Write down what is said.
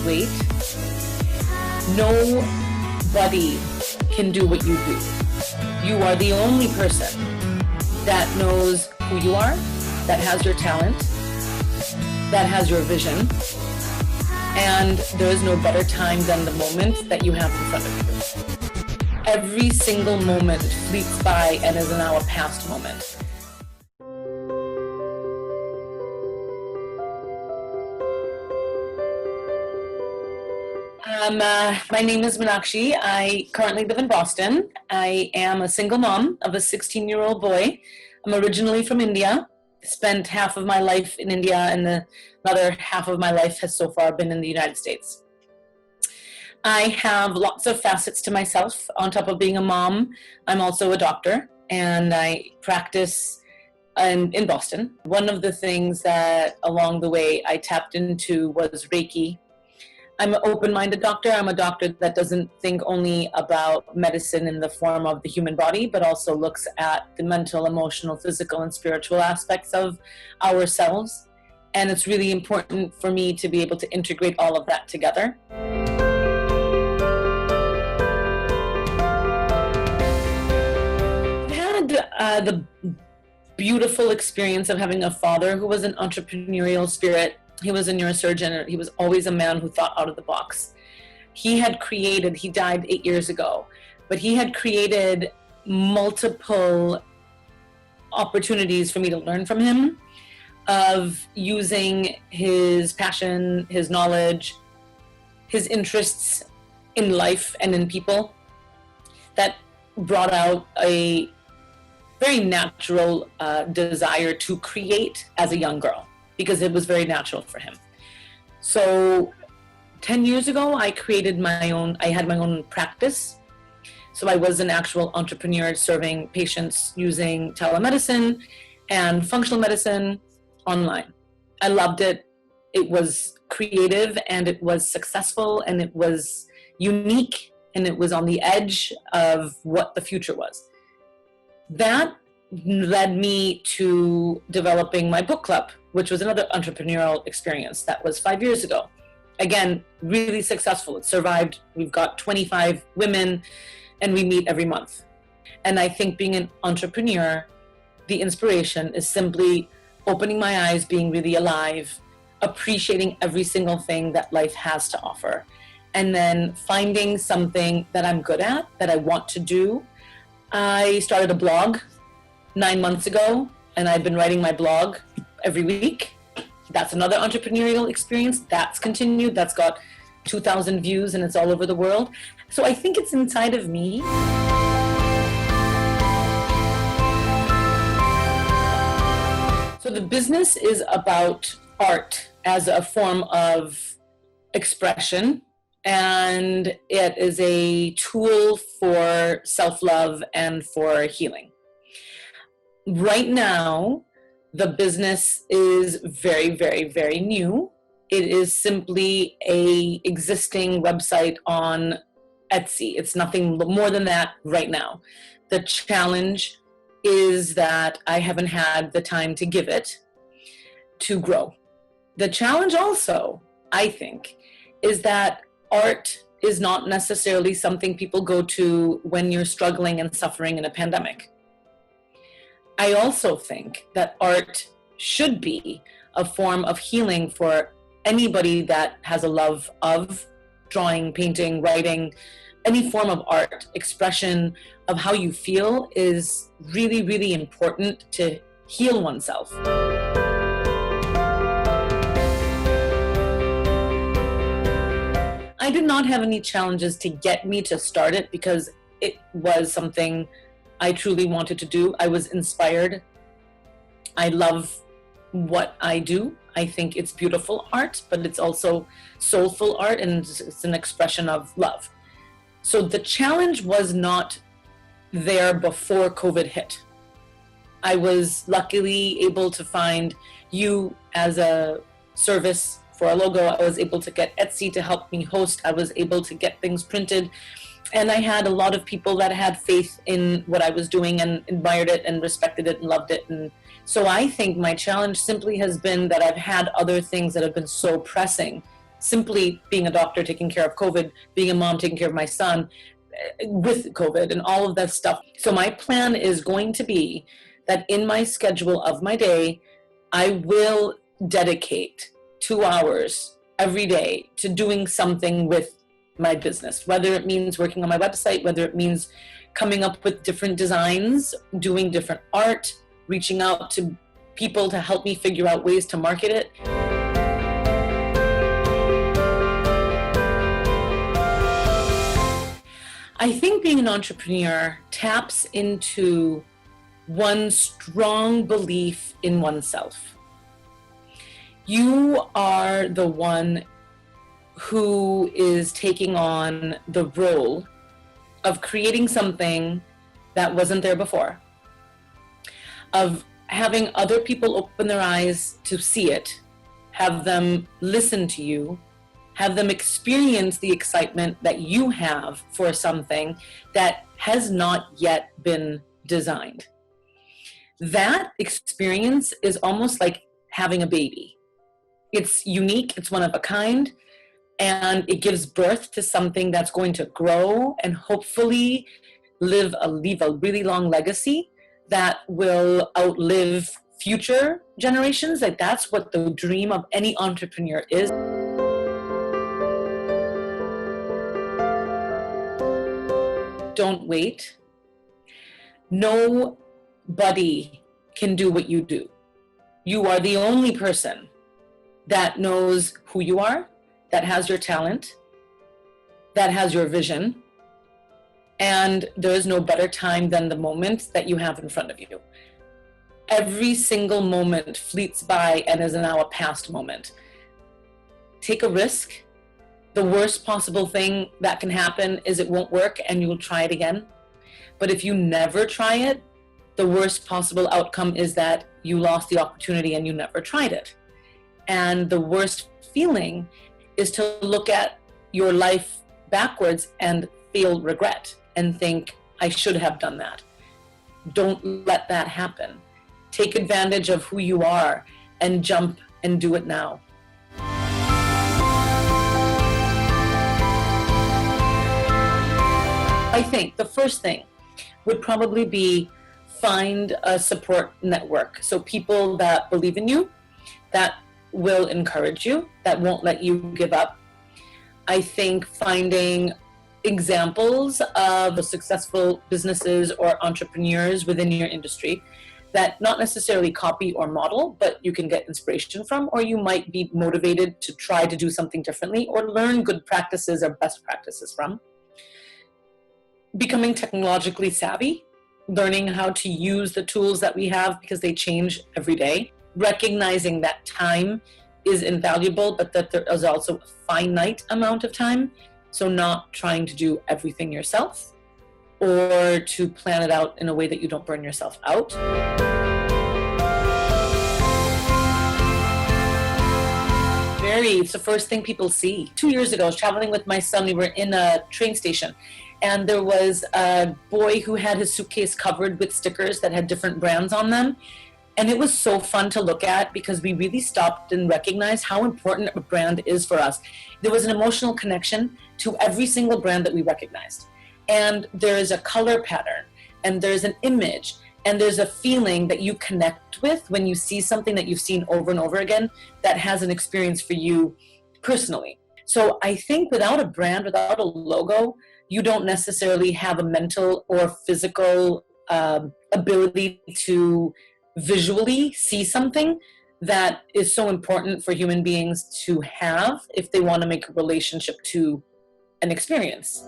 weight. Nobody can do what you do. You are the only person that knows who you are, that has your talent, that has your vision, and there is no better time than the moment that you have in front of you. Every single moment fleets by and is now a past moment. My name is Meenakshi. I currently live in Boston. I am a single mom of a 16-year-old boy. I'm originally from India. Spent half of my life in India, and the other half of my life has so far been in the United States. I have lots of facets to myself. On top of being a mom, I'm also a doctor, and I practice in Boston. One of the things that along the way I tapped into was Reiki. I'm an open-minded doctor. I'm a doctor that doesn't think only about medicine in the form of the human body, but also looks at the mental, emotional, physical, and spiritual aspects of ourselves. And it's really important for me to be able to integrate all of that together. I had the beautiful experience of having a father who was an entrepreneurial spirit. He was a neurosurgeon. He was always a man who thought out of the box. He died 8 years ago, but he had created multiple opportunities for me to learn from him of using his passion, his knowledge, his interests in life and in people that brought out a very natural desire to create as a young girl, because it was very natural for him. So 10 years ago, I had my own practice. So I was an actual entrepreneur serving patients using telemedicine and functional medicine online. I loved it. It was creative and it was successful and it was unique and it was on the edge of what the future was. That led me to developing my book club, which was another entrepreneurial experience. That was 5 years ago. Again, really successful. It survived. We've got 25 women and we meet every month. And I think being an entrepreneur, the inspiration is simply opening my eyes, being really alive, appreciating every single thing that life has to offer, and then finding something that I'm good at, that I want to do. I started a blog 9 months ago, and I've been writing my blog every week. That's another entrepreneurial experience. That's continued. That's got 2,000 views and it's all over the world. So I think it's inside of me. So the business is about art as a form of expression, and it is a tool for self-love and for healing. Right now, the business is very, very, very new. It is simply an existing website on Etsy. It's nothing more than that right now. The challenge is that I haven't had the time to give it to grow. The challenge also, I think, is that art is not necessarily something people go to when you're struggling and suffering in a pandemic. I also think that art should be a form of healing for anybody that has a love of drawing, painting, writing, any form of art. Expression of how you feel is really, really important to heal oneself. I did not have any challenges to get me to start it because it was something I truly wanted to do. I was inspired. I love what I do. I think it's beautiful art, but it's also soulful art, and it's an expression of love. So the challenge was not there before COVID hit. I was luckily able to find you as a service for a logo. I was able to get Etsy to help me host. I was able to get things printed. And I had a lot of people that had faith in what I was doing and admired it and respected it and loved it. And so I think my challenge simply has been that I've had other things that have been so pressing simply being a doctor, taking care of COVID, being a mom, taking care of my son with COVID and all of that stuff. So my plan is going to be that in my schedule of my day, I will dedicate 2 hours every day to doing something with my business, whether it means working on my website, whether it means coming up with different designs, doing different art, reaching out to people to help me figure out ways to market it. I think being an entrepreneur taps into one strong belief in oneself. You are the one who is taking on the role of creating something that wasn't there before, of having other people open their eyes to see it, have them listen to you, have them experience the excitement that you have for something that has not yet been designed. That experience is almost like having a baby. It's unique, it's one of a kind, and it gives birth to something that's going to grow and hopefully leave a really long legacy that will outlive future generations. Like, that's what the dream of any entrepreneur is. Don't wait. Nobody can do what you do. You are the only person that knows who you are, that has your talent, that has your vision, and there is no better time than the moment that you have in front of you. Every single moment fleets by and is now a past moment. Take a risk. The worst possible thing that can happen is it won't work and you'll try it again. But if you never try it, the worst possible outcome is that you lost the opportunity and you never tried it. And the worst feeling is to look at your life backwards and feel regret and think, I should have done that. Don't let that happen. Take advantage of who you are and jump and do it now. I think the first thing would probably be find a support network. So people that believe in you, that will encourage you, that won't let you give up. I think finding examples of successful businesses or entrepreneurs within your industry that not necessarily copy or model, but you can get inspiration from, or you might be motivated to try to do something differently or learn good practices or best practices from. Becoming technologically savvy, learning how to use the tools that we have because they change every day. Recognizing that time is invaluable, but that there is also a finite amount of time. So not trying to do everything yourself or to plan it out in a way that you don't burn yourself out. It's the first thing people see. 2 years ago, I was traveling with my son. We were in a train station and there was a boy who had his suitcase covered with stickers that had different brands on them. And it was so fun to look at because we really stopped and recognized how important a brand is for us. There was an emotional connection to every single brand that we recognized. And there is a color pattern, and there's an image, and there's a feeling that you connect with when you see something that you've seen over and over again that has an experience for you personally. So I think without a brand, without a logo, you don't necessarily have a mental or physical ability to visually see something that is so important for human beings to have if they want to make a relationship to an experience.